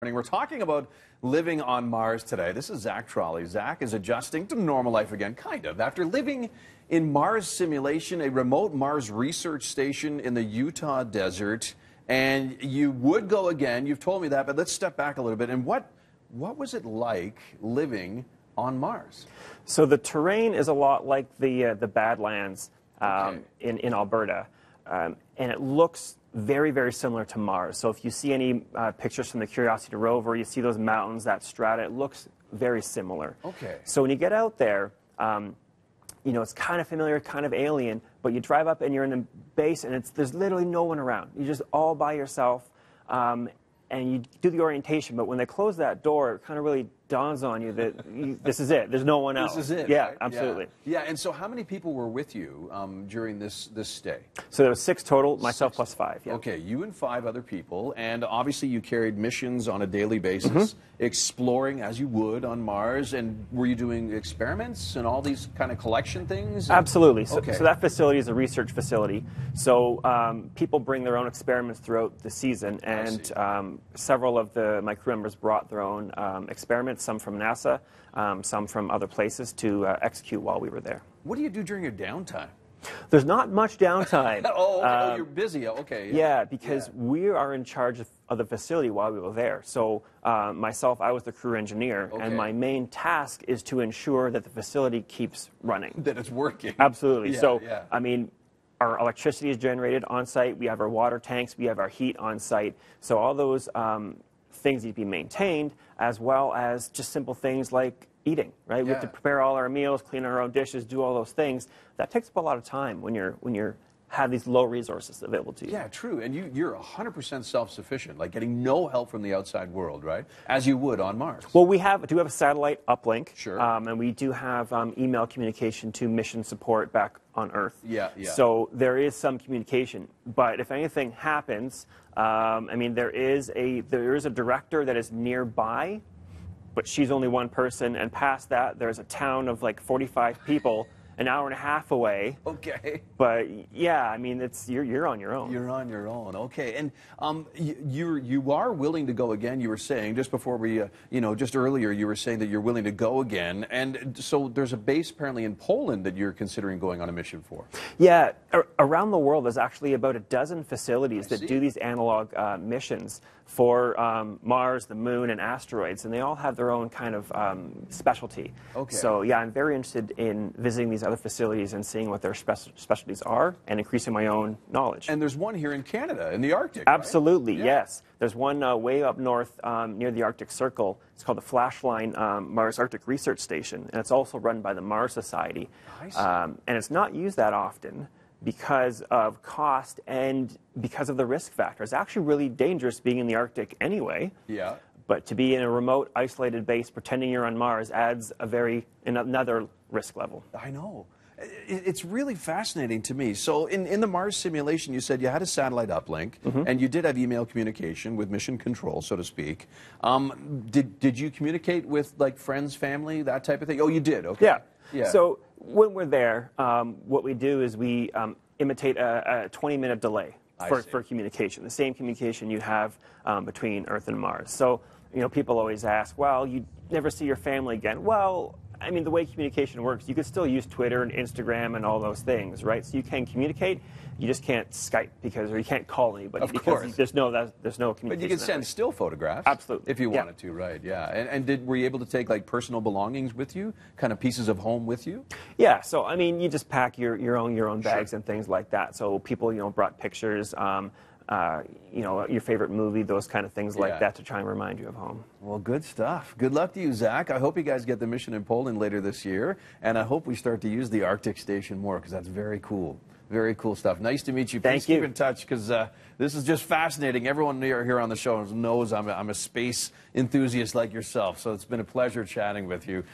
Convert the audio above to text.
We're talking about living on Mars today. This is Zac Trolley. Zac is adjusting to normal life again, kind of, after living in Mars simulation, a remote Mars research station in the Utah desert. And you would go again. You've told me that, but let's step back a little bit. And what was it like living on Mars? So the terrain is a lot like the Badlands in Alberta, and it looks very, very similar to Mars. So if you see any pictures from the Curiosity rover, you see those mountains, that strata, it looks very similar. Okay. So when you get out there, you know, it's kind of familiar, kind of alien, but you drive up and you're in the base and there's literally no one around. You're just all by yourself, and you do the orientation, but when they close that door, it kind of really dawns on you that this is it. There's no one else. This is it. Yeah, right? absolutely. Yeah. And so how many people were with you during this stay? So there was 6 total, myself plus 5. Yeah. Okay, you and 5 other people, and obviously you carried missions on a daily basis, exploring as you would on Mars. And were you doing experiments and all these kind of collection things? Absolutely. So, Okay. so that facility is a research facility. So people bring their own experiments throughout the season, and several of my crew members brought their own experiments, some from NASA, some from other places, to execute while we were there. What do you do during your downtime? There's not much downtime. Oh, you're busy. Okay. Yeah, because we are in charge of the facility while we were there. So myself, I was the crew engineer, and my main task is to ensure that the facility keeps running. That it's working. Absolutely. Yeah. I mean, our electricity is generated on site. We have our water tanks. We have our heat on site. So all those things need to be maintained, as well as just simple things like eating, right? We have to prepare all our meals, clean our own dishes, do all those things. That takes up a lot of time when you're have these low resources available to you. Yeah, true. And you're 100% self-sufficient, like getting no help from the outside world, right? As you would on Mars. Well, we do have a satellite uplink. Sure. And we do have email communication to mission support back on Earth. Yeah. So there is some communication. But if anything happens, I mean, there is a director that is nearby, but she's only one person. And past that, there's a town of like 45 people an hour and a half away. Okay. But yeah, I mean, you're on your own. You're on your own. Okay. And you are willing to go again. You were saying just before we, just earlier, you were saying that you're willing to go again. And so there's a base apparently in Poland that you're considering going on a mission for. Yeah, around the world, there's actually about a dozen facilities that do these analog missions for Mars, the Moon, and asteroids, and they all have their own kind of specialty. Okay. So yeah, I'm very interested in visiting these other facilities and seeing what their specialties are and increasing my own knowledge. And there's one here in Canada, in the Arctic. Absolutely, right? yes. There's one way up north near the Arctic Circle. It's called the Flashline Mars Arctic Research Station, and it's also run by the Mars Society. I see. And it's not used that often because of cost and because of the risk factor. It's actually really dangerous being in the Arctic anyway. Yeah. But to be in a remote, isolated base, pretending you're on Mars, adds another risk level. I know. It's really fascinating to me. So in the Mars simulation, you said you had a satellite uplink, and you did have email communication with mission control, so to speak. Did you communicate with, like, friends, family, that type of thing? Oh, you did? Okay. Yeah. So when we're there, what we do is we imitate a 20-minute delay for communication, the same communication you have between Earth and Mars. So, people always ask, well, you never see your family again. Well, I mean, the way communication works, you could still use Twitter and Instagram and all those things, right? So you can communicate, you just can't Skype or you can't call anybody because there's no communication. But you can send still photographs. Absolutely. If you wanted to, right, yeah. And were you able to take, like, personal belongings with you, kind of pieces of home with you? Yeah, so, I mean, you just pack your own bags and things like that. So people, brought pictures, your favorite movie, those kind of things like that to try and remind you of home. Well, good stuff. Good luck to you, Zac. I hope you guys get the mission in Poland later this year, and I hope we start to use the Arctic station more, because that's very cool. Very cool stuff. Nice to meet you. Please keep in touch, because this is just fascinating. Everyone here on the show knows I'm a space enthusiast like yourself, so it's been a pleasure chatting with you.